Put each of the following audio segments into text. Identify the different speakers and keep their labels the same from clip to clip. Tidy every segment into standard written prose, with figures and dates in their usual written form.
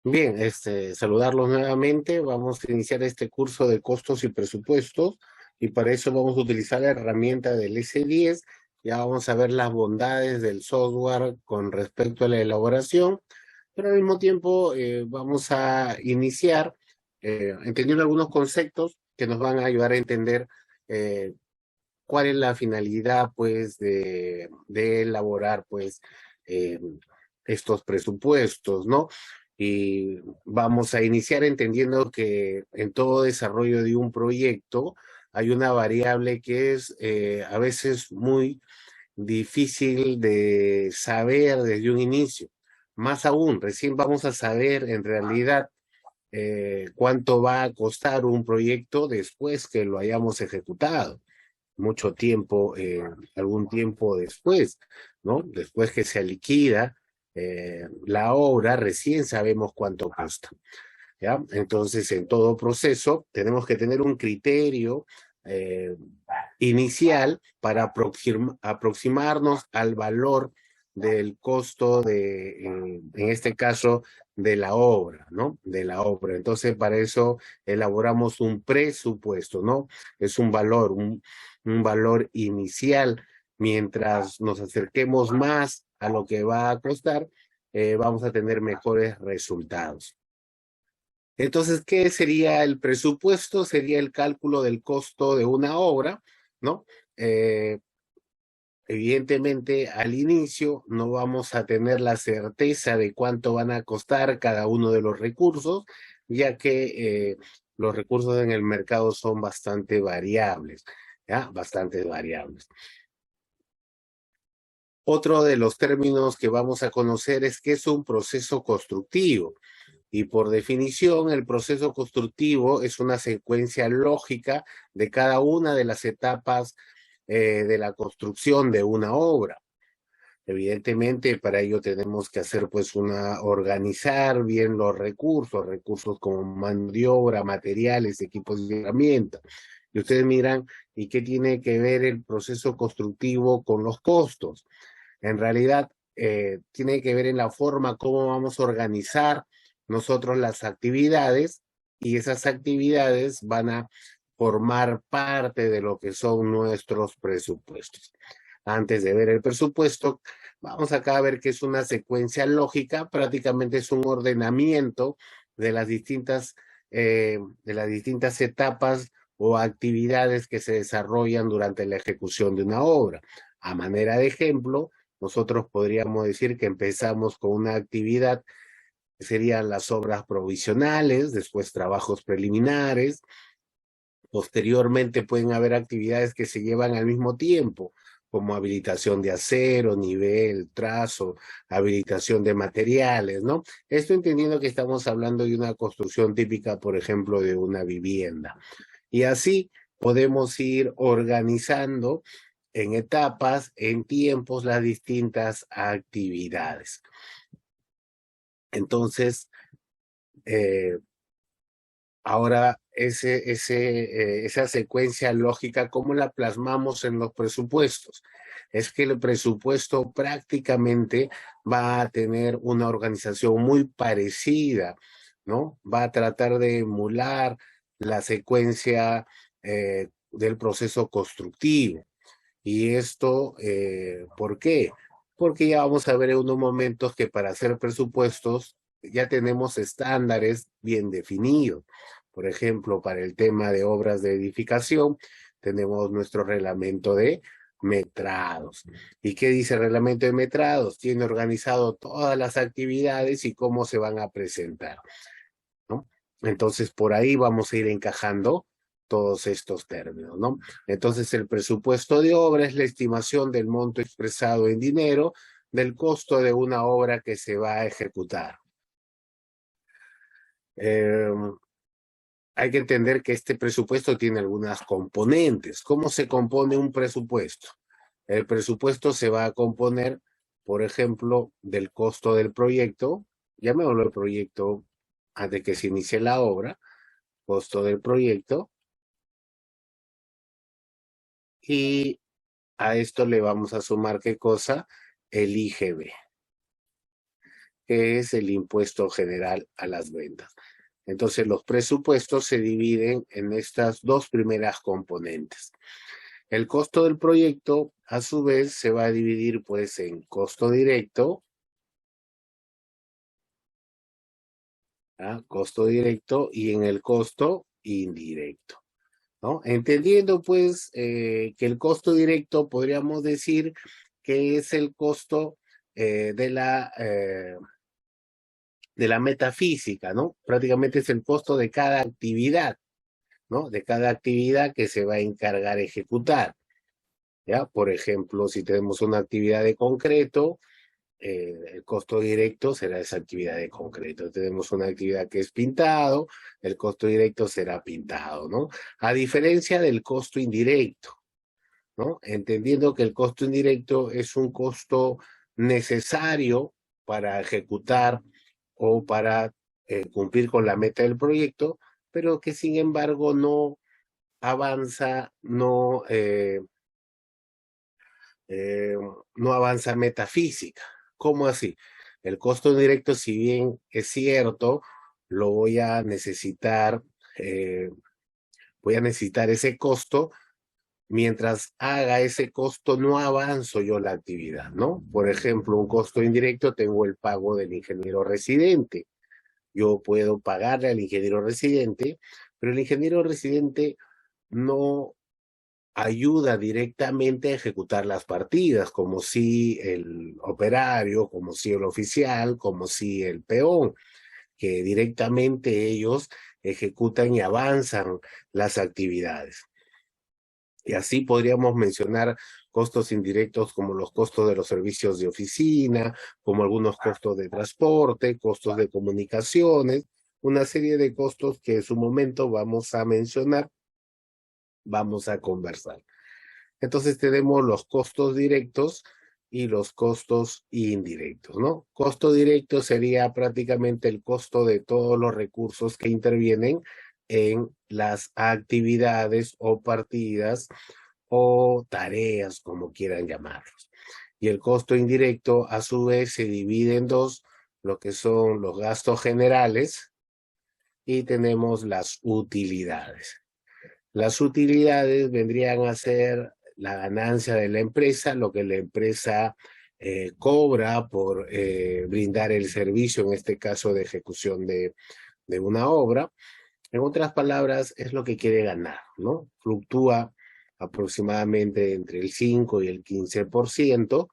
Speaker 1: Bien, saludarlos nuevamente. Vamos a iniciar este curso de costos y presupuestos y para eso vamos a utilizar la herramienta del S10. Ya vamos a ver las bondades del software con respecto a la elaboración, pero al mismo tiempo vamos a iniciar entendiendo algunos conceptos que nos van a ayudar a entender eh, cuál es la finalidad, pues, de elaborar, pues, eh, estos presupuestos, ¿no? Y vamos a iniciar entendiendo que en todo desarrollo de un proyecto hay una variable que es a veces muy difícil de saber desde un inicio. Más aún, recién vamos a saber en realidad cuánto va a costar un proyecto después que lo hayamos ejecutado mucho tiempo, algún tiempo después, ¿no? Después que se liquida la obra, recién sabemos cuánto cuesta, ¿ya? Entonces, en todo proceso, tenemos que tener un criterio eh, inicial para aproximarnos al valor del costo en este caso, de la obra, ¿no? De la obra. Entonces, para eso elaboramos un presupuesto, ¿no? Es un valor inicial. Mientras nos acerquemos más a lo que va a costar, vamos a tener mejores resultados. Entonces, ¿qué sería el presupuesto? Sería el cálculo del costo de una obra, ¿no? Eh, Evidentemente, al inicio no vamos a tener la certeza de cuánto van a costar cada uno de los recursos, ya que los recursos en el mercado son bastante variables, ¿ya? Bastante variables. Otro de los términos que vamos a conocer es que es un proceso constructivo. Y por definición, el proceso constructivo es una secuencia lógica de cada una de las etapas de la construcción de una obra. Evidentemente, para ello tenemos que hacer pues organizar bien los recursos, recursos como mano de obra, materiales, equipos y herramientas. Y ustedes miran, ¿y qué tiene que ver el proceso constructivo con los costos? En realidad, tiene que ver en la forma como vamos a organizar nosotros las actividades y esas actividades van a formar parte de lo que son nuestros presupuestos. Antes de ver el presupuesto, vamos acá a ver que es una secuencia lógica, prácticamente es un ordenamiento de de las distintas etapas o actividades que se desarrollan durante la ejecución de una obra. A manera de ejemplo, nosotros podríamos decir que empezamos con una actividad que serían las obras provisionales, después trabajos preliminares, posteriormente pueden haber actividades que se llevan al mismo tiempo, como habilitación de acero, nivel, trazo, habilitación de materiales, ¿no? Esto entendiendo que estamos hablando de una construcción típica, por ejemplo, de una vivienda. Y así podemos ir organizando en etapas, en tiempos, las distintas actividades. Entonces, eh, ahora esa secuencia lógica, ¿cómo la plasmamos en los presupuestos? Es que el presupuesto prácticamente va a tener una organización muy parecida, ¿no? Va a tratar de emular la secuencia del proceso constructivo. Y esto, ¿por qué? Porque ya vamos a ver en unos momentos que para hacer presupuestos ya tenemos estándares bien definidos. Por ejemplo, para el tema de obras de edificación, tenemos nuestro reglamento de metrados. ¿Y qué dice el reglamento de metrados? Tiene organizado todas las actividades y cómo se van a presentar, ¿no? Entonces, por ahí vamos a ir encajando todos estos términos, ¿no? Entonces, el presupuesto de obra es la estimación del monto expresado en dinero del costo de una obra que se va a ejecutar. Eh, Hay que entender que este presupuesto tiene algunas componentes. ¿Cómo se compone un presupuesto? El presupuesto se va a componer, por ejemplo, del costo del proyecto, llamémoslo el proyecto antes de que se inicie la obra, costo del proyecto, y a esto le vamos a sumar, ¿qué cosa? El IGB. que es el impuesto general a las ventas. Entonces, los presupuestos se dividen en estas dos primeras componentes. El costo del proyecto, a su vez, se va a dividir pues en costo directo, ¿ah? Costo directo y en el costo indirecto, ¿no? Entendiendo pues que el costo directo podríamos decir que es el costo de la metafísica, ¿no? Prácticamente es el costo de cada actividad, ¿no? De cada actividad que se va a encargar ejecutar, ¿ya? Por ejemplo, si tenemos una actividad de concreto, el costo directo será esa actividad de concreto. Tenemos una actividad que es pintado, el costo directo será pintado, ¿no? A diferencia del costo indirecto, ¿no? Entendiendo que el costo indirecto es un costo necesario para ejecutar o para cumplir con la meta del proyecto, pero que sin embargo no avanza, no avanza metafísica. ¿Cómo así? El costo indirecto, si bien es cierto, lo voy a necesitar ese costo. Mientras haga ese costo, no avanzo yo la actividad, ¿no? Por ejemplo, un costo indirecto, tengo el pago del ingeniero residente. Yo puedo pagarle al ingeniero residente, pero el ingeniero residente no ayuda directamente a ejecutar las partidas, como si el operario, como si el oficial, como si el peón, que directamente ellos ejecutan y avanzan las actividades. Y así podríamos mencionar costos indirectos como los costos de los servicios de oficina, como algunos costos de transporte, costos de comunicaciones, una serie de costos que en su momento vamos a mencionar, vamos a conversar. Entonces tenemos los costos directos y los costos indirectos, ¿no? Costo directo sería prácticamente el costo de todos los recursos que intervienen en las actividades o partidas o tareas, como quieran llamarlos. Y el costo indirecto, a su vez, se divide en dos, lo que son los gastos generales y tenemos las utilidades. Las utilidades vendrían a ser la ganancia de la empresa, lo que la empresa cobra por brindar el servicio, en este caso de ejecución de una obra. En otras palabras, es lo que quiere ganar, ¿no? Fluctúa aproximadamente entre el 5 y el 15%,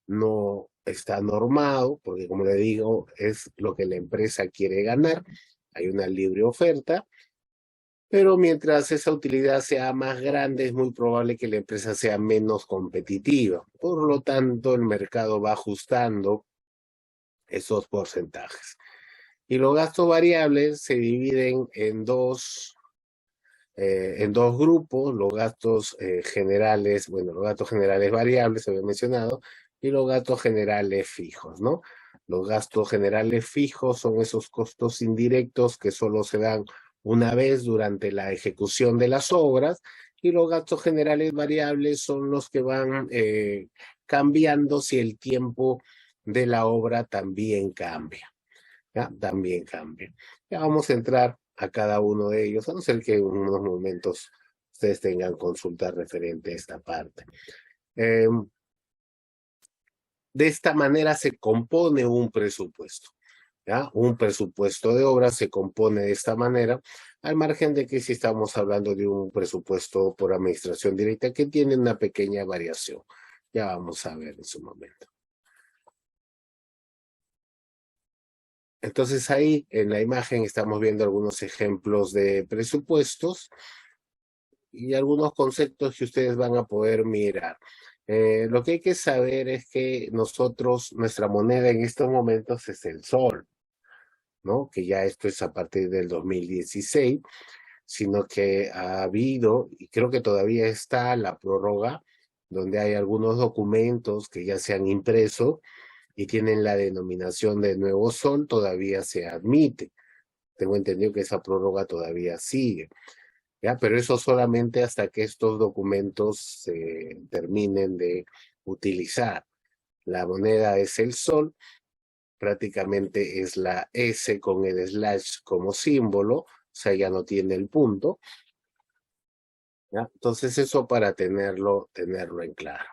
Speaker 1: no está normado, porque como le digo, es lo que la empresa quiere ganar, hay una libre oferta, pero mientras esa utilidad sea más grande, es muy probable que la empresa sea menos competitiva. Por lo tanto, el mercado va ajustando esos porcentajes. Y los gastos variables se dividen en dos grupos, los gastos generales, bueno, los gastos generales variables, se había mencionado, y los gastos generales fijos, ¿no? Los gastos generales fijos son esos costos indirectos que solo se dan una vez durante la ejecución de las obras, y los gastos generales variables son los que van cambiando si el tiempo de la obra también cambia, ¿ya? También cambia. Ya vamos a entrar a cada uno de ellos, a no ser que en unos momentos ustedes tengan consulta referente a esta parte. De esta manera se compone un presupuesto, ¿ya? Un presupuesto de obra se compone de esta manera, al margen de que si estamos hablando de un presupuesto por administración directa que tiene una pequeña variación. Ya vamos a ver en su momento. Entonces ahí en la imagen estamos viendo algunos ejemplos de presupuestos y algunos conceptos que ustedes van a poder mirar. Lo que hay que saber es que nosotros, nuestra moneda en estos momentos es el sol, ¿no? Que ya esto es a partir del 2016, sino que ha habido, y creo que todavía está la prórroga, donde hay algunos documentos que ya se han impreso y tienen la denominación de nuevo sol, todavía se admite. Tengo entendido que esa prórroga todavía sigue. ¿Ya? Pero eso solamente hasta que estos documentos se terminen de utilizar. La moneda es el sol prácticamente es la S con el slash como símbolo, o sea, ya no tiene el punto. ¿Ya? Entonces eso para tenerlo en claro.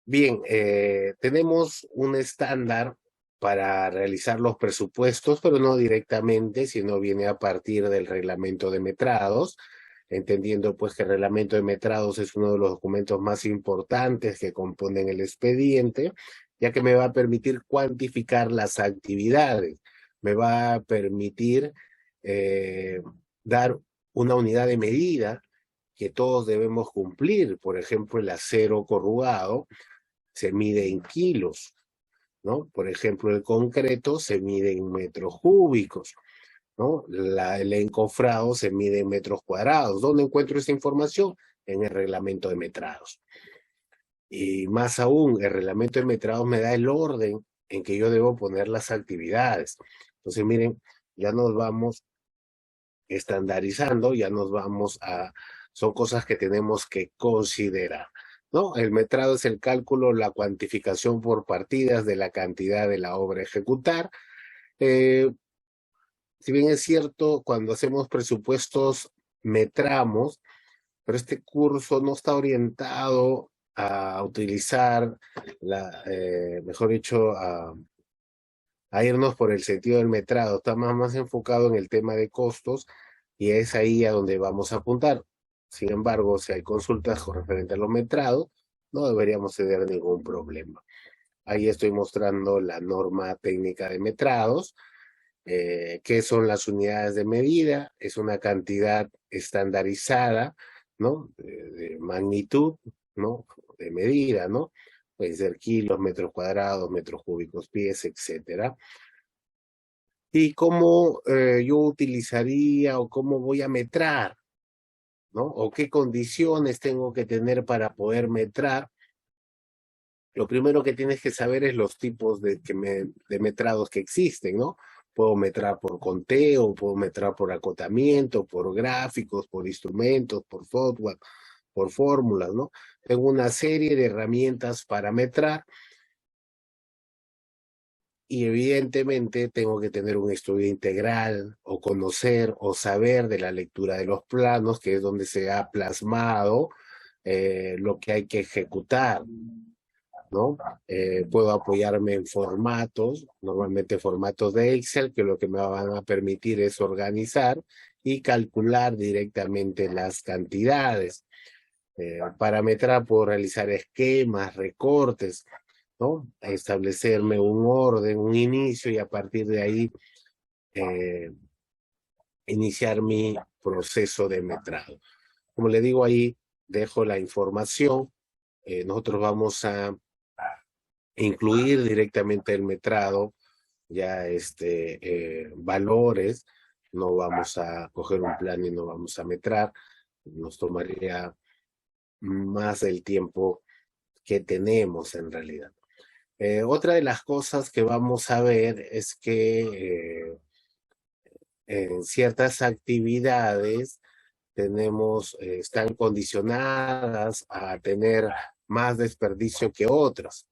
Speaker 1: Bien, tenemos un estándar para realizar los presupuestos, pero no directamente, sino viene a partir del reglamento de metrados, entendiendo pues que el reglamento de metrados es uno de los documentos más importantes que componen el expediente, ya que me va a permitir cuantificar las actividades, me va a permitir dar una unidad de medida que todos debemos cumplir. Por ejemplo, el acero corrugado se mide en kilos, ¿no? Por ejemplo, el concreto se mide en metros cúbicos, ¿no? El encofrado se mide en metros cuadrados. ¿Dónde encuentro esa información? En el reglamento de metrados. Y más aún, el reglamento de metrados me da el orden en que yo debo poner las actividades. Entonces, miren, ya nos vamos estandarizando, ya nos vamos a... Son cosas que tenemos que considerar, ¿no? El metrado es el cálculo, la cuantificación por partidas de la cantidad de la obra a ejecutar. Si bien es cierto, cuando hacemos presupuestos metramos, pero este curso no está orientado a utilizar, mejor dicho, a irnos por el sentido del metrado, está más enfocado en el tema de costos y es ahí a donde vamos a apuntar. Sin embargo, si hay consultas con referente a los metrados, no deberíamos tener ningún problema. Ahí estoy mostrando la norma técnica de metrados. ¿Qué son las unidades de medida? Es una cantidad estandarizada, ¿no? De magnitud, ¿no? De medida, ¿no? Pueden ser kilos, metros cuadrados, metros cúbicos, pies, etcétera. ¿Y cómo yo utilizaría o cómo voy a metrar, ¿no? O qué condiciones tengo que tener para poder metrar. Lo primero que tienes que saber es los tipos de metrados que existen, ¿no? Puedo metrar por conteo, puedo metrar por acotamiento, por gráficos, por instrumentos, por software, por fórmulas, ¿no? Tengo una serie de herramientas para metrar y evidentemente tengo que tener un estudio integral o conocer o saber de la lectura de los planos, que es donde se ha plasmado lo que hay que ejecutar, ¿no? Puedo apoyarme en formatos, normalmente formatos de Excel, que lo que me van a permitir es organizar y calcular directamente las cantidades. Para metrar puedo realizar esquemas, recortes, ¿no? Establecerme un orden, un inicio y a partir de ahí iniciar mi proceso de metrado. Como le digo ahí, dejo la información. Nosotros vamos a incluir directamente el metrado, ya valores, no vamos a coger un plan y no vamos a metrar, nos tomaría más del tiempo que tenemos en realidad. Otra de las cosas que vamos a ver es que en ciertas actividades están condicionadas a tener más desperdicio que otras,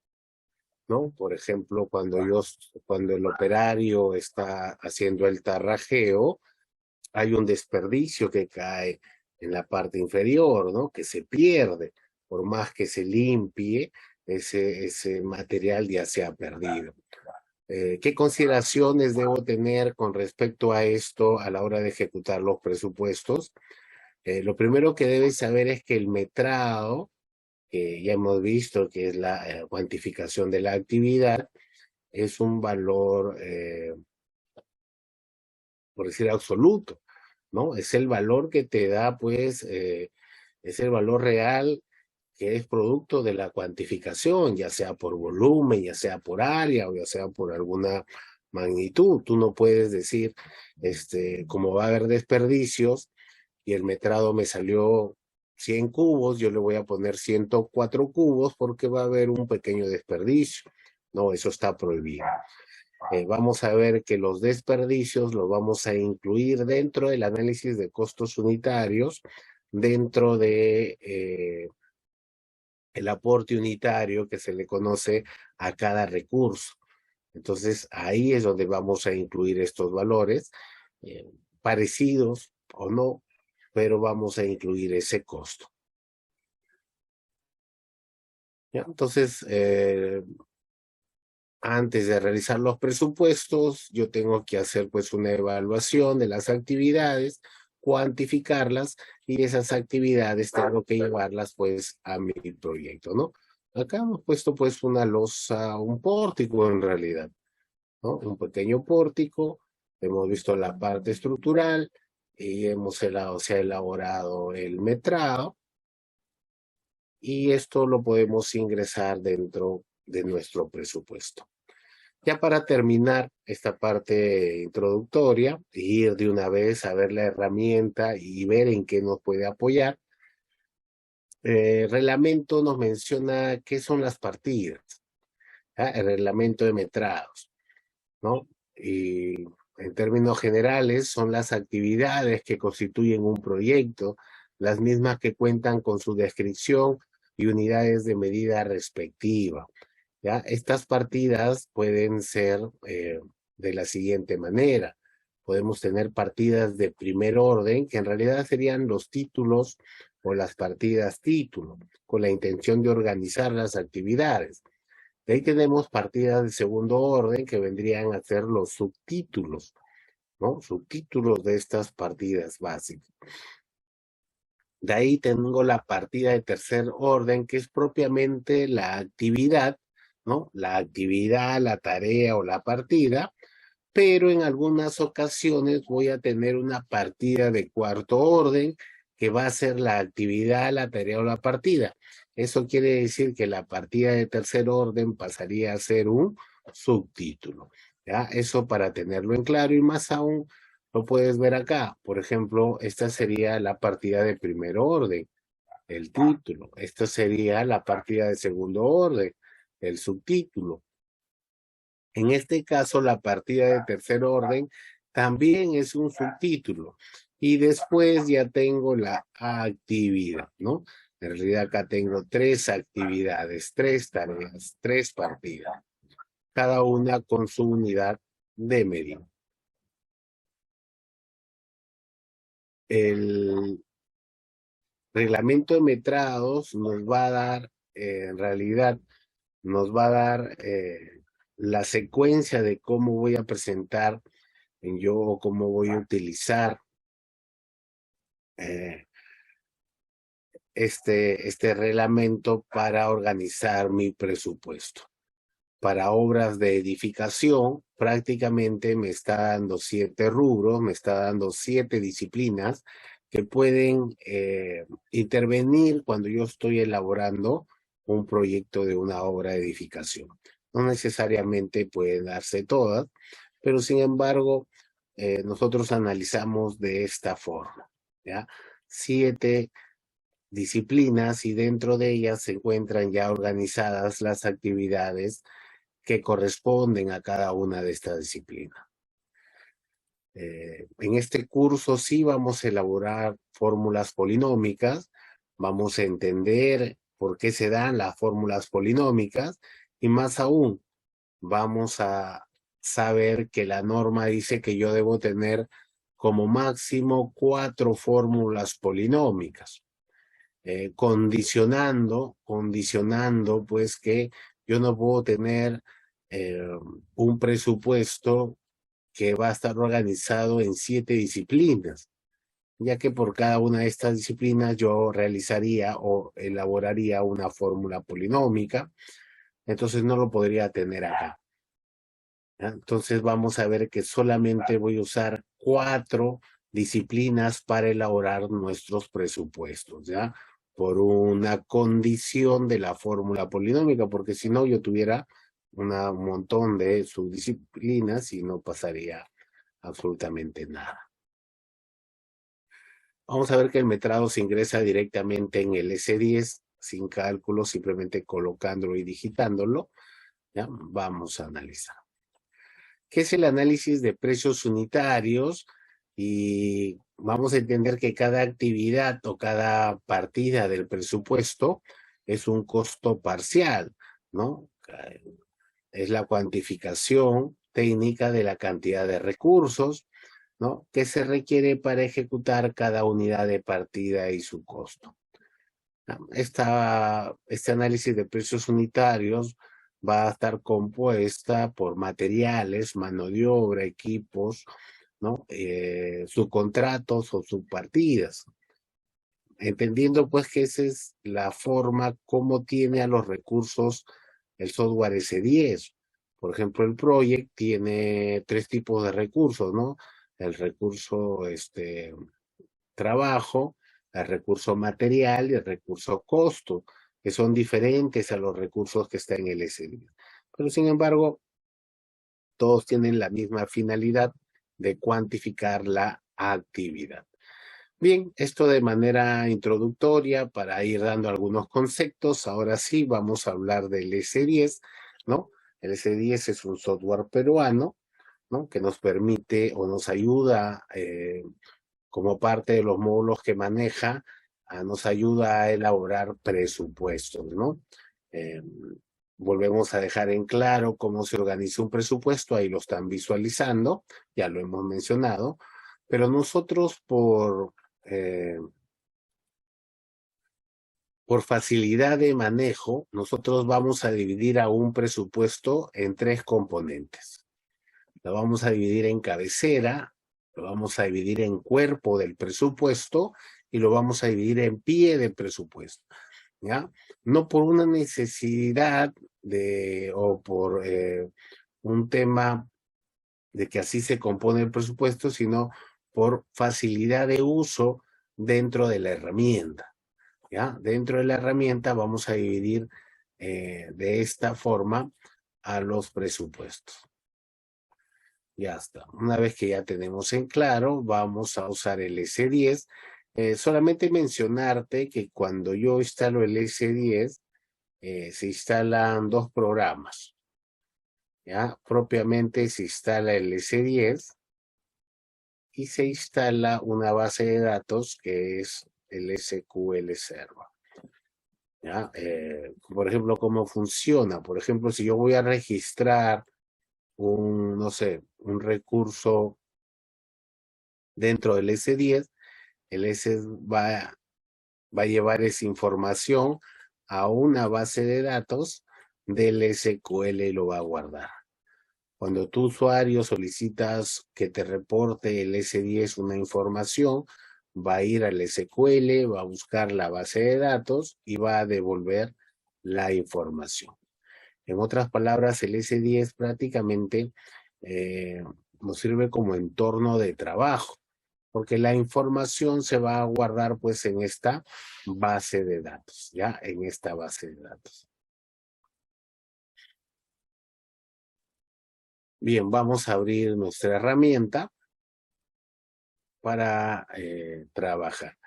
Speaker 1: ¿no? Por ejemplo, cuando el operario está haciendo el tarrajeo, hay un desperdicio que cae en la parte inferior, ¿no? Que se pierde, por más que se limpie, ese material ya se ha perdido. ¿Qué consideraciones debo tener con respecto a esto a la hora de ejecutar los presupuestos? Lo primero que debes saber es que el metrado, que ya hemos visto que es la cuantificación de la actividad, es un valor, por decir absoluto, ¿no? Es el valor que te da, pues, es el valor real que es producto de la cuantificación, ya sea por volumen, ya sea por área o ya sea por alguna magnitud. Tú no puedes decir, como va a haber desperdicios y el metrado me salió 100 cubos, yo le voy a poner 104 cubos porque va a haber un pequeño desperdicio. No, eso está prohibido. Vamos a ver que los desperdicios los vamos a incluir dentro del análisis de costos unitarios, dentro de el aporte unitario que se le conoce a cada recurso. Entonces, ahí es donde vamos a incluir estos valores, eh, parecidos o no, pero vamos a incluir ese costo. ¿Ya? Entonces, antes de realizar los presupuestos, yo tengo que hacer pues una evaluación de las actividades, cuantificarlas y esas actividades tengo que llevarlas pues a mi proyecto, ¿no? Acá hemos puesto pues una losa, un pórtico en realidad, ¿no? Un pequeño pórtico, hemos visto la parte estructural y se ha elaborado el metrado y esto lo podemos ingresar dentro de nuestro presupuesto. Ya para terminar esta parte introductoria, ir de una vez a ver la herramienta y ver en qué nos puede apoyar. El reglamento nos menciona qué son las partidas, ¿ya? El reglamento de metrados, ¿no? Y en términos generales son las actividades que constituyen un proyecto, las mismas que cuentan con su descripción y unidades de medida respectiva. ¿Ya? Estas partidas pueden ser de la siguiente manera. Podemos tener partidas de primer orden, que en realidad serían los títulos o las partidas título, con la intención de organizar las actividades. De ahí tenemos partidas de segundo orden, que vendrían a ser los subtítulos, ¿no? Subtítulos de estas partidas básicas. De ahí tengo la partida de tercer orden, que es propiamente la actividad, ¿no? La actividad, la tarea o la partida, pero en algunas ocasiones voy a tener una partida de cuarto orden que va a ser la actividad, la tarea o la partida. Eso quiere decir que la partida de tercer orden pasaría a ser un subtítulo, ¿ya? Eso para tenerlo en claro y más aún lo puedes ver acá. Por ejemplo, esta sería la partida de primer orden, el título. Esta sería la partida de segundo orden, el subtítulo. En este caso, la partida de tercer orden también es un subtítulo. Y después ya tengo la actividad, ¿no? En realidad acá tengo 3 actividades, 3 tareas, 3 partidas, cada una con su unidad de medida. El reglamento de metrados nos va a dar, en realidad, nos va a dar la secuencia de cómo voy a presentar yo o cómo voy a utilizar eh, este reglamento para organizar mi presupuesto. Para obras de edificación, prácticamente me está dando 7 rubros, me está dando 7 disciplinas que pueden intervenir cuando yo estoy elaborando un proyecto de una obra de edificación. No necesariamente pueden darse todas, pero sin embargo, nosotros analizamos de esta forma, ¿ya? 7 disciplinas y dentro de ellas se encuentran ya organizadas las actividades que corresponden a cada una de estas disciplinas. En este curso sí vamos a elaborar fórmulas polinómicas, vamos a entender por qué se dan las fórmulas polinómicas y más aún vamos a saber que la norma dice que yo debo tener como máximo 4 fórmulas polinómicas, condicionando pues que yo no puedo tener un presupuesto que va a estar organizado en 7 disciplinas, ya que por cada una de estas disciplinas yo realizaría o elaboraría una fórmula polinómica, entonces no lo podría tener acá. ¿Ya? Entonces vamos a ver que solamente voy a usar 4 disciplinas para elaborar nuestros presupuestos, ¿ya? Por una condición de la fórmula polinómica, porque si no yo tuviera un montón de subdisciplinas y no pasaría absolutamente nada. Vamos a ver que el metrado se ingresa directamente en el S10 sin cálculo, simplemente colocándolo y digitándolo. ¿Ya? Vamos a analizar. ¿Qué es el análisis de precios unitarios? Y vamos a entender que cada actividad o cada partida del presupuesto es un costo parcial, ¿no? Es la cuantificación técnica de la cantidad de recursos, ¿no?, que se requiere para ejecutar cada unidad de partida y su costo. Este análisis de precios unitarios va a estar compuesta por materiales, mano de obra, equipos, ¿no?, subcontratos o subpartidas. Entendiendo pues que esa es la forma como tiene a los recursos el software S10. Por ejemplo, el Project tiene 3 tipos de recursos, ¿no? El recurso trabajo, el recurso material y el recurso costo, que son diferentes a los recursos que están en el S10. Pero sin embargo, todos tienen la misma finalidad de cuantificar la actividad. Bien, esto de manera introductoria para ir dando algunos conceptos. Ahora sí, vamos a hablar del S10, ¿no? El S10 es un software peruano, ¿no?, que nos permite o nos ayuda como parte de los módulos que maneja, nos ayuda a elaborar presupuestos, ¿no? Volvemos a dejar en claro cómo se organiza un presupuesto, ahí lo están visualizando, ya lo hemos mencionado, pero nosotros por facilidad de manejo, nosotros vamos a dividir a un presupuesto en 3 componentes. Lo vamos a dividir en cabecera, lo vamos a dividir en cuerpo del presupuesto y lo vamos a dividir en pie del presupuesto, ¿ya? No por una necesidad o por un tema de que así se compone el presupuesto, sino por facilidad de uso dentro de la herramienta, ¿ya? Dentro de la herramienta vamos a dividir de esta forma a los presupuestos. Ya está. Una vez que ya tenemos en claro, vamos a usar el S10. Solamente mencionarte que cuando yo instalo el S10, se instalan 2 programas. ¿Ya? Propiamente se instala el S10 y se instala una base de datos que es el SQL Server. ¿Ya? Por ejemplo, ¿cómo funciona? Por ejemplo, si yo voy a registrar no sé, un recurso dentro del S10, el S va a llevar esa información a una base de datos del SQL y lo va a guardar. Cuando tu usuario solicitas que te reporte el S10 una información, va a ir al SQL, va a buscar la base de datos y va a devolver la información. En otras palabras, el S10 prácticamente nos sirve como entorno de trabajo, porque la información se va a guardar pues en esta base de datos, ¿ya? En esta base de datos. Bien, vamos a abrir nuestra herramienta para trabajar.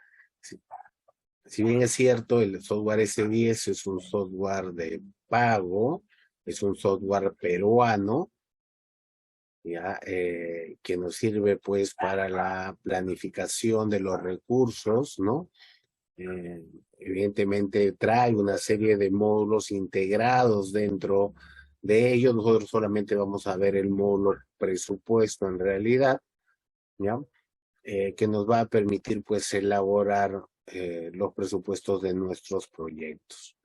Speaker 1: Si bien es cierto, el software S10 es un software de pago, es un software peruano, ¿ya? Que nos sirve pues para la planificación de los recursos, ¿no? Evidentemente trae una serie de módulos integrados dentro de ellos. Nosotros solamente vamos a ver el módulo presupuesto en realidad, ¿ya? Que nos va a permitir pues elaborar los presupuestos de nuestros proyectos.